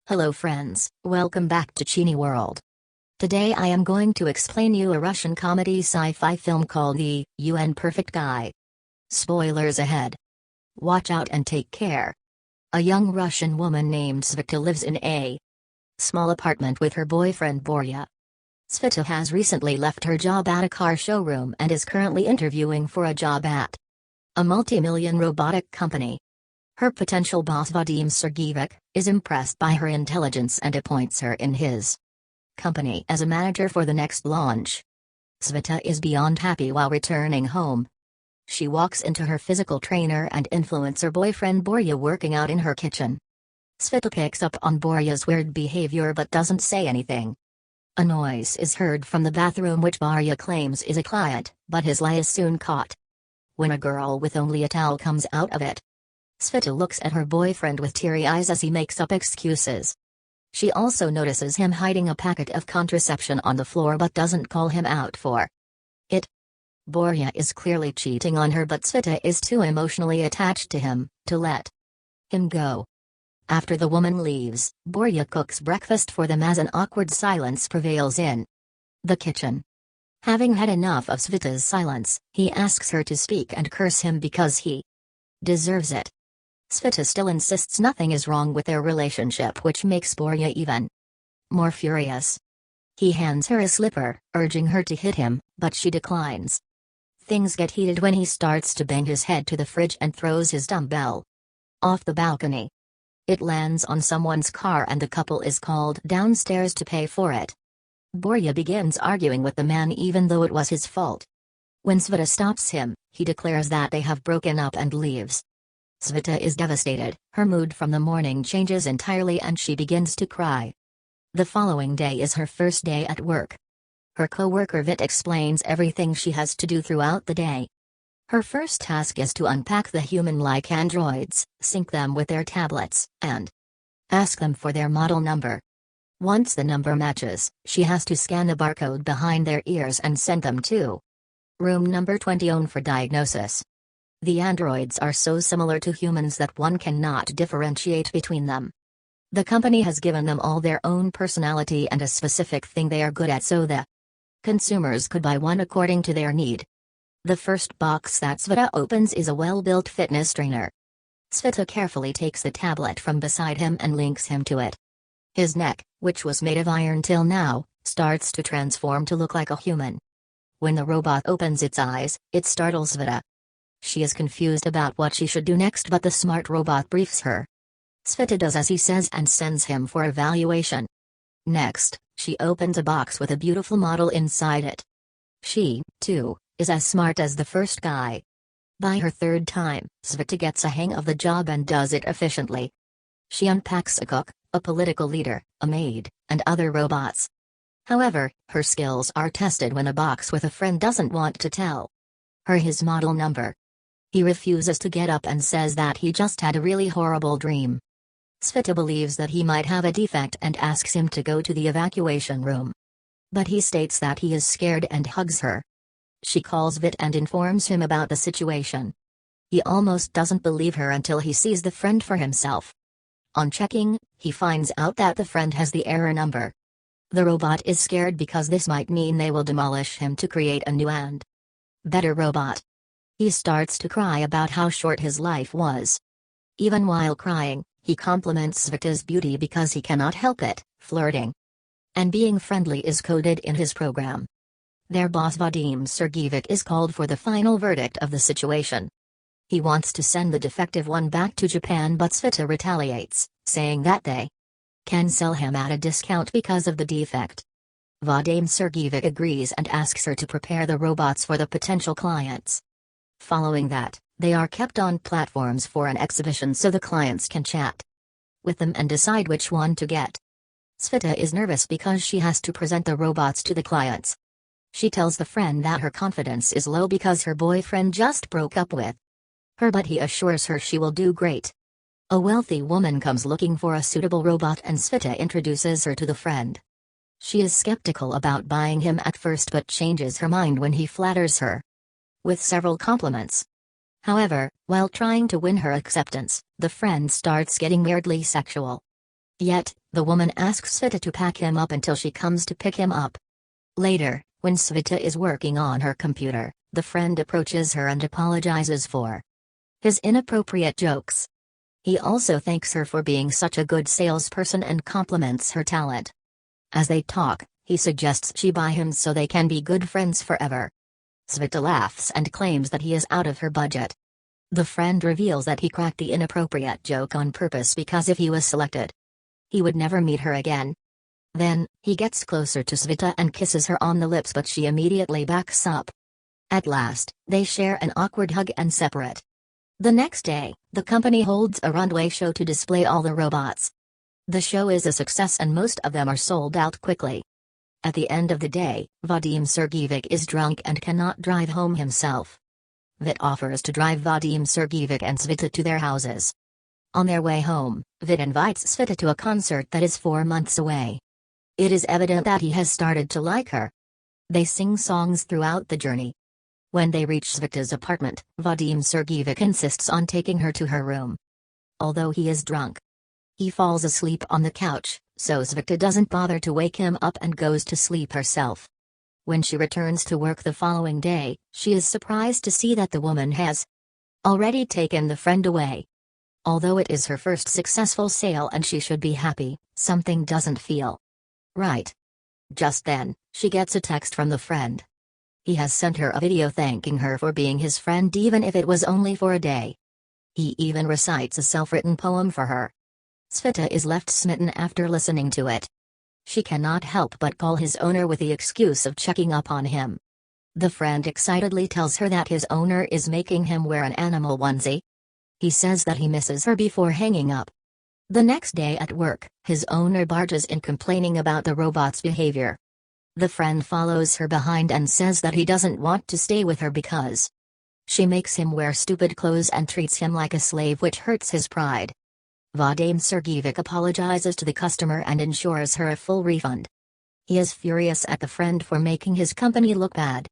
Hello friends, welcome back to Cini World. Today I am going to explain you a Russian comedy sci-fi film called the UnPerfect Guy. Spoilers ahead. Watch out and take care. A young Russian woman named Sveta lives in a small apartment with her boyfriend Borya. Sveta has recently left her job at a car showroom and is currently interviewing for a job at a multi-million robotic company. Her potential boss Vadim Sergeevich is impressed by her intelligence and appoints her in his company as a manager for the next launch. Sveta is beyond happy while returning home. She walks into her physical trainer and influencer boyfriend Borya working out in her kitchen. Sveta picks up on Borya's weird behavior but doesn't say anything. A noise is heard from the bathroom which Borya claims is a client, but his lie is soon caught when a girl with only a towel comes out of it. Sveta looks at her boyfriend with teary eyes as he makes up excuses. She also notices him hiding a packet of contraception on the floor but doesn't call him out for it. Borya is clearly cheating on her but Sveta is too emotionally attached to him to let him go. After the woman leaves, Borya cooks breakfast for them as an awkward silence prevails in the kitchen. Having had enough of Sveta's silence, he asks her to speak and curse him because he deserves it. Sveta still insists nothing is wrong with their relationship, which makes Borya even more furious. He hands her a slipper, urging her to hit him, but she declines. Things get heated when he starts to bang his head to the fridge and throws his dumbbell off the balcony. It lands on someone's car and the couple is called downstairs to pay for it. Borya begins arguing with the man even though it was his fault. When Sveta stops him, he declares that they have broken up and leaves. Sveta is devastated, her mood from the morning changes entirely and she begins to cry. The following day is her first day at work. Her co-worker Vit explains everything she has to do throughout the day. Her first task is to unpack the human-like androids, sync them with their tablets, and ask them for their model number. Once the number matches, she has to scan the barcode behind their ears and send them to room number 20 for diagnosis. The androids are so similar to humans that one cannot differentiate between them. The company has given them all their own personality and a specific thing they are good at so the consumers could buy one according to their need. The first box that Sveta opens is a well-built fitness trainer. Sveta carefully takes the tablet from beside him and links him to it. His neck, which was made of iron till now, starts to transform to look like a human. When the robot opens its eyes, it startles Sveta. She is confused about what she should do next but the smart robot briefs her. Sveta does as he says and sends him for evaluation. Next, she opens a box with a beautiful model inside it. She, too, is as smart as the first guy. By her third time, Sveta gets a hang of the job and does it efficiently. She unpacks a cook, a political leader, a maid, and other robots. However, her skills are tested when a box with a friend doesn't want to tell her his model number. He refuses to get up and says that he just had a really horrible dream. Sveta believes that he might have a defect and asks him to go to the evacuation room. But he states that he is scared and hugs her. She calls Vit and informs him about the situation. He almost doesn't believe her until he sees the friend for himself. On checking, he finds out that the friend has the error number. The robot is scared because this might mean they will demolish him to create a new and better robot. He starts to cry about how short his life was. Even while crying, he compliments Sveta's beauty because he cannot help it, flirting and being friendly is coded in his program. Their boss Vadim Sergeevich is called for the final verdict of the situation. He wants to send the defective one back to Japan but Sveta retaliates, saying that they can sell him at a discount because of the defect. Vadim Sergeevich agrees and asks her to prepare the robots for the potential clients. Following that, they are kept on platforms for an exhibition so the clients can chat with them and decide which one to get. Sveta is nervous because she has to present the robots to the clients. She tells the friend that her confidence is low because her boyfriend just broke up with her but he assures her she will do great. A wealthy woman comes looking for a suitable robot and Sveta introduces her to the friend. She is skeptical about buying him at first but changes her mind when he flatters her with several compliments. However, while trying to win her acceptance, the friend starts getting weirdly sexual. Yet, The woman asks Sveta to pack him up until she comes to pick him up. Later, when Sveta is working on her computer, the friend approaches her and apologizes for his inappropriate jokes. He also thanks her for being such a good salesperson and compliments her talent. As they talk, he suggests she buy him so they can be good friends forever. Sveta laughs and claims that he is out of her budget. The friend reveals that he cracked the inappropriate joke on purpose because if he was selected, he would never meet her again. Then, he gets closer to Sveta and kisses her on the lips, but she immediately backs up. At last, they share an awkward hug and separate. The next day, the company holds a runway show to display all the robots. The show is a success and most of them are sold out quickly. At the end of the day, Vadim Sergeevich is drunk and cannot drive home himself. Vit offers to drive Vadim Sergeevich and Sveta to their houses. On their way home, Vit invites Sveta to a concert that is 4 months away. It is evident that he has started to like her. They sing songs throughout the journey. When they reach Sveta's apartment, Vadim Sergeevich insists on taking her to her room. Although he is drunk, he falls asleep on the couch, so Sveta doesn't bother to wake him up and goes to sleep herself. When she returns to work the following day, she is surprised to see that the woman has already taken the friend away. Although it is her first successful sale and she should be happy, something doesn't feel right. Just then, she gets a text from the friend. He has sent her a video thanking her for being his friend even if it was only for a day. He even recites a self-written poem for her. Sveta is left smitten after listening to it. She cannot help but call his owner with the excuse of checking up on him. The friend excitedly tells her that his owner is making him wear an animal onesie. He says that he misses her before hanging up. The next day at work, his owner barges in complaining about the robot's behavior. The friend follows her behind and says that he doesn't want to stay with her because she makes him wear stupid clothes and treats him like a slave, which hurts his pride. Vadim Sergeevich apologizes to the customer and ensures her a full refund. He is furious at the friend for making his company look bad.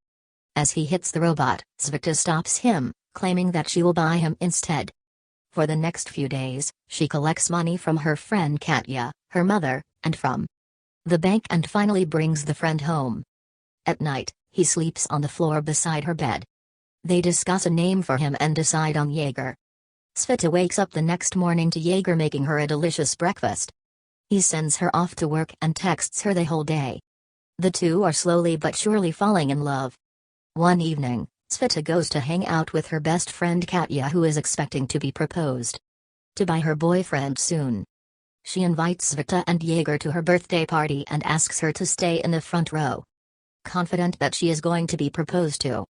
As he hits the robot, Sveta stops him, claiming that she will buy him instead. For the next few days, she collects money from her friend Katya, her mother, and from the bank and finally brings the friend home. At night, he sleeps on the floor beside her bed. They discuss a name for him and decide on Jaeger. Sveta wakes up the next morning to Jaeger making her a delicious breakfast. He sends her off to work and texts her the whole day. The two are slowly but surely falling in love. One evening, Sveta goes to hang out with her best friend Katya, who is expecting to be proposed to by her boyfriend soon. She invites Sveta and Jaeger to her birthday party and asks her to stay in the front row, confident that she is going to be proposed to.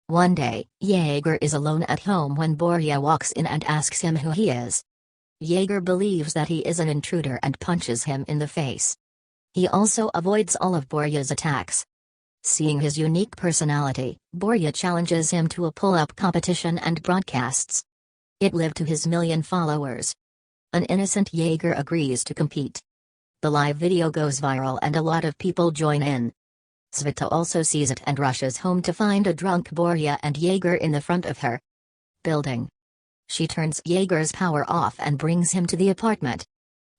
One day, Jaeger is alone at home when Borya walks in and asks him who he is. Jaeger believes that he is an intruder and punches him in the face. He also avoids all of Borya's attacks. Seeing his unique personality, Borya challenges him to a pull-up competition and broadcasts it live to his 1 million followers. An innocent Jaeger agrees to compete. The live video goes viral and a lot of people join in. Sveta also sees it and rushes home to find a drunk Borya and Jaeger in the front of her building. She turns Jaeger's power off and brings him to the apartment.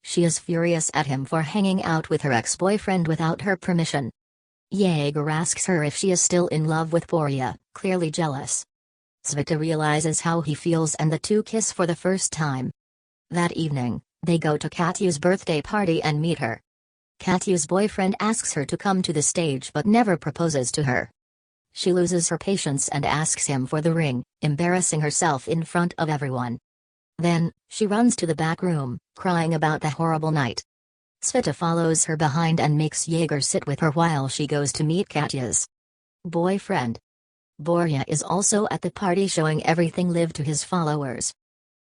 She is furious at him for hanging out with her ex-boyfriend without her permission. Jaeger asks her if she is still in love with Borya, clearly jealous. Sveta realizes how he feels and the two kiss for the first time. That evening, they go to Katya's birthday party and meet her. Katya's boyfriend asks her to come to the stage but never proposes to her. She loses her patience and asks him for the ring, embarrassing herself in front of everyone. Then, she runs to the back room, crying about the horrible night. Sveta follows her behind and makes Jaeger sit with her while she goes to meet Katya's boyfriend. Borya is also at the party showing everything live to his followers.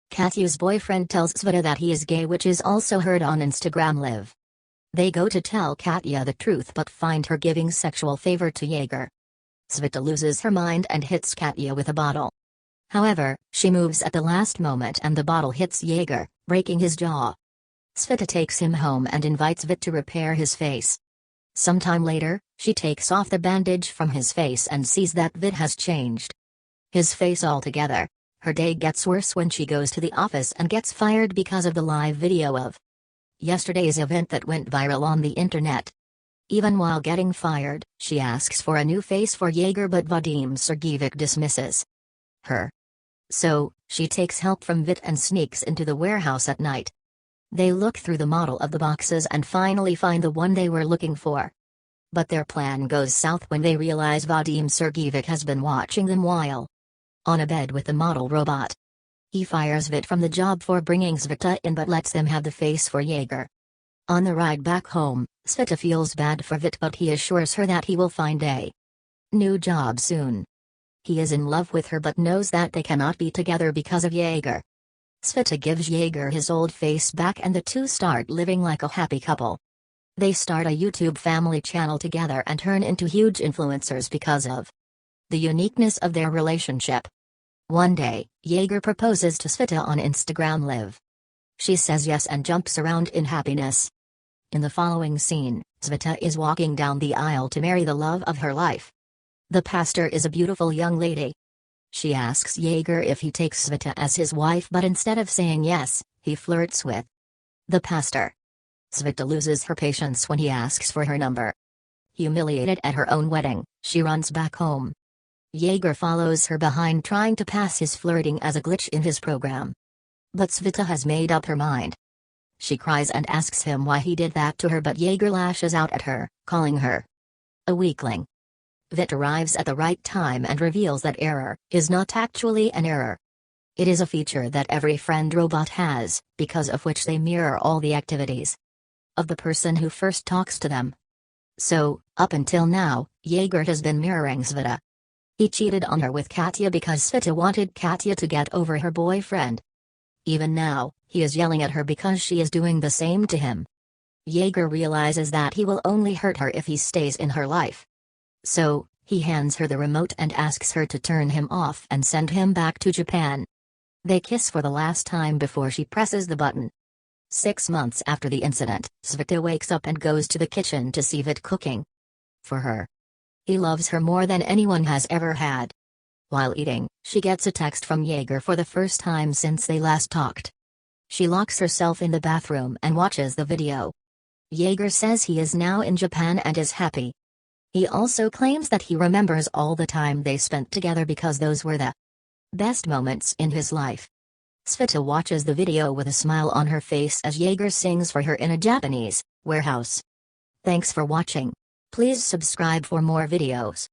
Katya's boyfriend tells Sveta that he is gay, which is also heard on Instagram Live. They go to tell Katya the truth but find her giving sexual favor to Jaeger. Sveta loses her mind and hits Katya with a bottle. However, she moves at the last moment and the bottle hits Jaeger, breaking his jaw. Sveta takes him home and invites Vit to repair his face. Sometime later, she takes off the bandage from his face and sees that Vit has changed his face altogether. Her day gets worse when she goes to the office and gets fired because of the live video of Yesterday's event that went viral on the internet. Even while getting fired, she asks for a new face for Yeager, but Vadim Sergeevich dismisses her. So, she takes help from Vit and sneaks into the warehouse at night. They look through the model of the boxes and finally find the one they were looking for. But their plan goes south when they realize Vadim Sergeevich has been watching them while on a bed with the model robot. He fires Vit from the job for bringing Sveta in but lets them have the face for Yeager. On the ride back home, Sveta feels bad for Vit, but he assures her that he will find a new job soon. He is in love with her but knows that they cannot be together because of Yeager. Sveta gives Yeager his old face back and the two start living like a happy couple. They start a YouTube family channel together and turn into huge influencers because of the uniqueness of their relationship. One day, Yeager proposes to Sveta on Instagram Live. She says yes and jumps around in happiness. In the following scene, Sveta is walking down the aisle to marry the love of her life. The pastor is a beautiful young lady. She asks Yeager if he takes Sveta as his wife, but instead of saying yes, he flirts with the pastor. Sveta loses her patience when he asks for her number. Humiliated at her own wedding, she runs back home. Yeager follows her behind, trying to pass his flirting as a glitch in his program. But Sveta has made up her mind. She cries and asks him why he did that to her, but Yeager lashes out at her, calling her a weakling. Vit arrives at the right time and reveals that error is not actually an error. It is a feature that every friend robot has, because of which they mirror all the activities of the person who first talks to them. So, up until now, Yeager has been mirroring Sveta. He cheated on her with Katya because Sveta wanted Katya to get over her boyfriend. Even now, he is yelling at her because she is doing the same to him. Yeager realizes that he will only hurt her if he stays in her life. So, he hands her the remote and asks her to turn him off and send him back to Japan. They kiss for the last time before she presses the button. 6 months after the incident, Sveta wakes up and goes to the kitchen to see Vit cooking for her. He loves her more than anyone has ever had. While eating, she gets a text from Yeager for the first time since they last talked. She locks herself in the bathroom and watches the video. Yeager says he is now in Japan and is happy. He also claims that he remembers all the time they spent together because those were the best moments in his life. Sveta watches the video with a smile on her face as Yeager sings for her in a Japanese warehouse. Thanks for watching. Please subscribe for more videos.